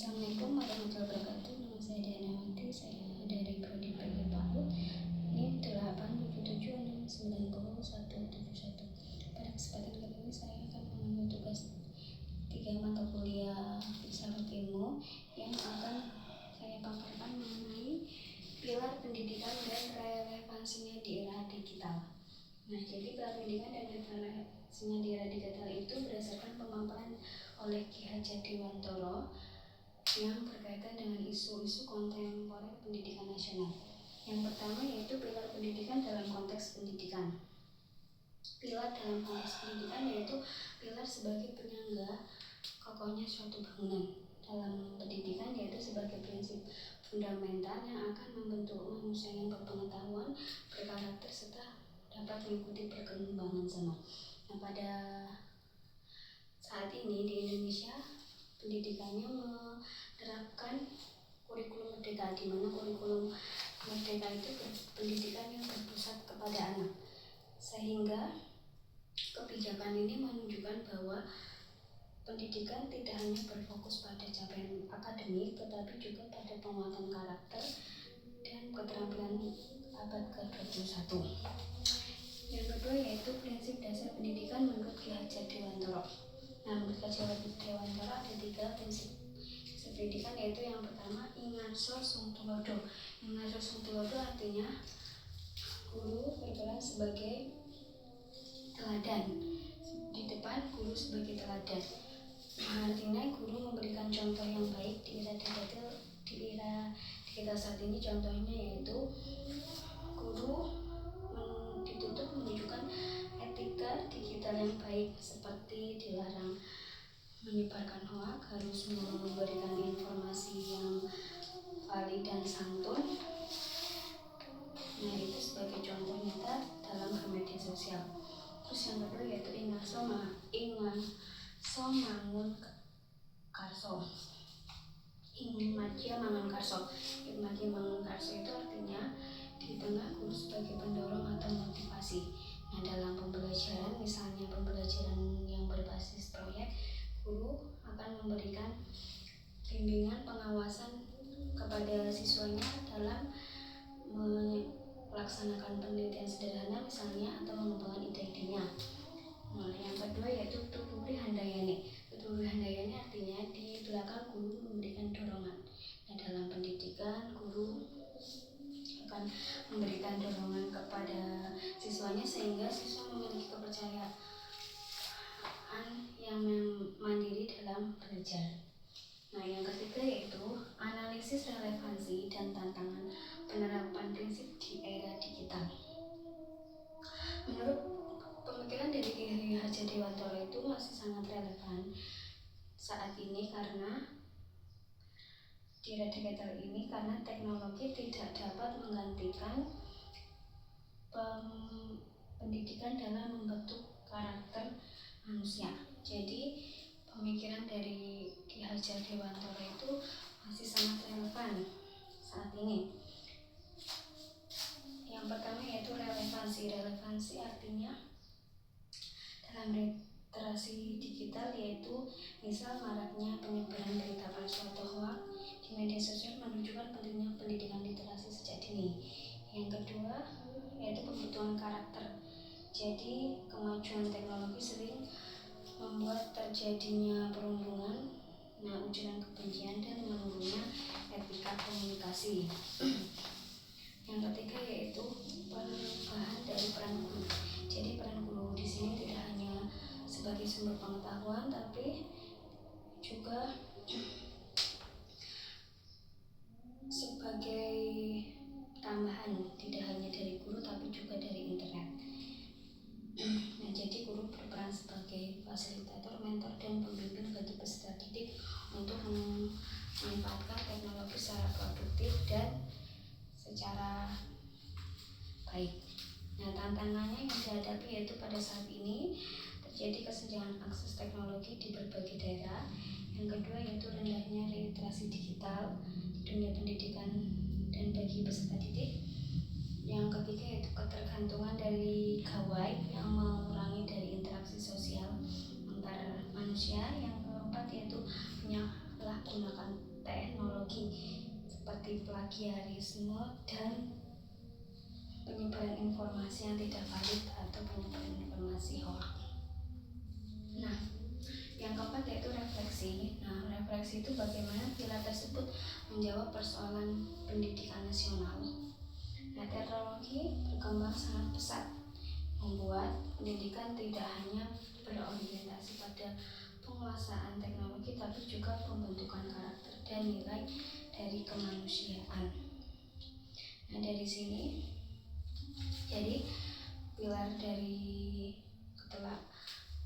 Assalamualaikum warahmatullahi wabarakatuh. Nama saya Dianawati, saya dari Prodi PG PAUD. NIM 877690171. Pada kesempatan kali ini saya akan mengambil tugas 3 mata kuliah filsafat ilmu yang akan saya paparkan mengenai pilar pendidikan dan relevansinya di era digital. Nah, jadi pilar pendidikan dan relevansinya di era digital itu berdasarkan pemaparan oleh Ki Hajat Dewantoro yang berkaitan dengan isu-isu kontemporer pendidikan nasional. Yang pertama yaitu pilar pendidikan dalam konteks pendidikan. Pilar dalam konteks pendidikan yaitu pilar sebagai penyangga kokohnya suatu bangunan dalam pendidikan, yaitu sebagai prinsip fundamental yang akan membentuk manusia yang berpengetahuan, berkarakter, serta dapat mengikuti perkembangan zaman. Nah, pada saat ini di Indonesia pendidikannya menerapkan kurikulum merdeka, di mana kurikulum merdeka itu pendidikan yang berpusat kepada anak, sehingga kebijakan ini menunjukkan bahwa pendidikan tidak hanya berfokus pada capaian akademik, tetapi juga pada penguatan karakter dan keterampilan abad ke-21. Yang kedua yaitu prinsip dasar pendidikan menurut Ki Hajat Dewantoro. Nah, menurut Ki Hajat Dewantoro ada 3 prinsip pendidikan, yaitu yang pertama ingarso sung tulodo. Ingarso sung tulodo artinya guru berperan sebagai teladan, di depan guru sebagai teladan. Artinya guru memberikan contoh yang baik di era digital saat ini. Contohnya yaitu guru dituntut menunjukkan etika digital yang baik, seperti dilarang menyebarkan hoak, harus memberikan informasi yang valid dan santun. Nah, itu sebagai contoh nyata dalam bermedia sosial. Terus yang kedua yaitu ingarso mangun karso. Ingmadia mangun karso. Ingmadia mangun karso itu artinya di tengah guru sebagai pendorong atau motivasi. Nah, dalam pembelajaran, misalnya pembelajaran yang berbasis proyek, guru akan memberikan bimbingan pengawasan kepada siswanya dalam melaksanakan penelitian sederhana misalnya, atau mengembangkan ide-idenya. Nah, yang kedua yaitu tuturi handayani. Tuturi handayani artinya di belakang guru memberikan dorongan. Nah, dalam pendidikan guru akan memberikan dorongan kepada siswanya sehingga siswa memiliki kepercayaan yang mandiri dalam belajar. Nah, yang ketiga yaitu analisis relevansi dan tantangan penerapan prinsip di era digital. Menurut pemikiran dari Ki Hajat Dewantoro itu masih sangat relevan saat ini karena di era digital ini, karena teknologi tidak dapat menggantikan pendidikan dalam membentuk karakter manusia. Jadi pemikiran dari Ki Hajat Dewantoro itu masih sangat relevan saat ini. Yang pertama yaitu relevansi. Relevansi artinya dalam literasi digital, yaitu misal maraknya penyebaran berita palsu atau hoax di media sosial menunjukkan pentingnya pendidikan literasi sejak dini. Yang kedua yaitu kebutuhan karakter. Jadi kemajuan teknologi sering membuat terjadinya perundungan, ujaran kebencian, dan menurunnya etika komunikasi. Yang ketiga yaitu perubahan dari peran guru. Jadi peran guru di sini tidak hanya sebagai sumber pengetahuan, tapi juga sebagai tambahan, tidak hanya dari guru tapi juga dari internet. Nah, jadi guru berperan sebagai fasilitator, mentor, dan pembimbing bagi peserta didik untuk memanfaatkan teknologi secara produktif dan secara baik. Nah, tantangannya yang dihadapi yaitu pada saat ini terjadi kesenjangan akses teknologi di berbagai daerah. Yang kedua yaitu rendahnya literasi digital di dunia pendidikan dan bagi peserta didik. Yang ketiga yaitu ketergantungan dari gawai yang mengurangi dari interaksi sosial antar manusia. Yang keempat yaitu penyalahgunaan teknologi seperti plagiarisme dan penyebaran informasi yang tidak valid atau penyebaran informasi hoax. Nah, yang keempat yaitu refleksi. Nah, refleksi itu bagaimana pilar tersebut menjawab persoalan pendidikan nasional. Nah, teknologi berkembang sangat pesat, membuat pendidikan tidak hanya berorientasi pada penguasaan teknologi, tapi juga pembentukan karakter dan nilai dari kemanusiaan. Nah, dari sini, jadi pilar dari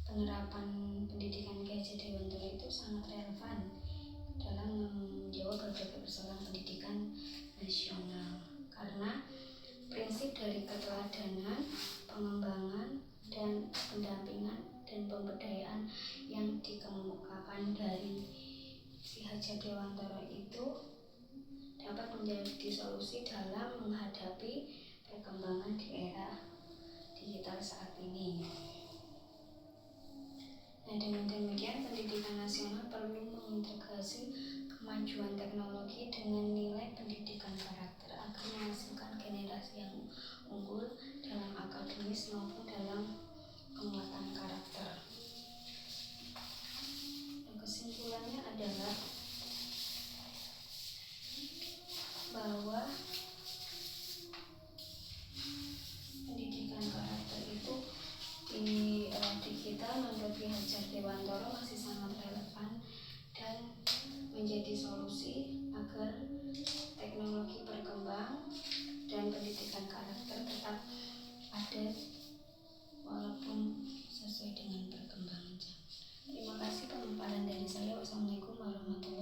penerapan pendidikan Ki Hajar Dewantara itu sangat relevan dalam menjawab berbagai persoalan pendidikan nasional, karena prinsip dari keteladanan, pengembangan, dan pendampingan dan pemberdayaan yang dikemukakan dari Ki Hajar Dewantara itu dapat menjadi solusi dalam menghadapi perkembangan di era digital saat ini. Nah, dengan demikian pendidikan nasional perlu mengintegrasi kemajuan teknologi dengan nilai pendidikan karakter agar menghasilkan generasi yang unggul dalam akademis maupun dalam penguatan karakter. Nah, kesimpulannya adalah bahwa pendidikan karakter itu di era digital menurut Ki Hajar Dewantara masih sangat relevan dan menjadi solusi agar teknologi berkembang dan pendidikan karakter tetap ada walaupun sesuai dengan perkembangan zaman. Terima kasih pemaparan dari saya. Wassalamualaikum warahmatullahi wabarakatuh.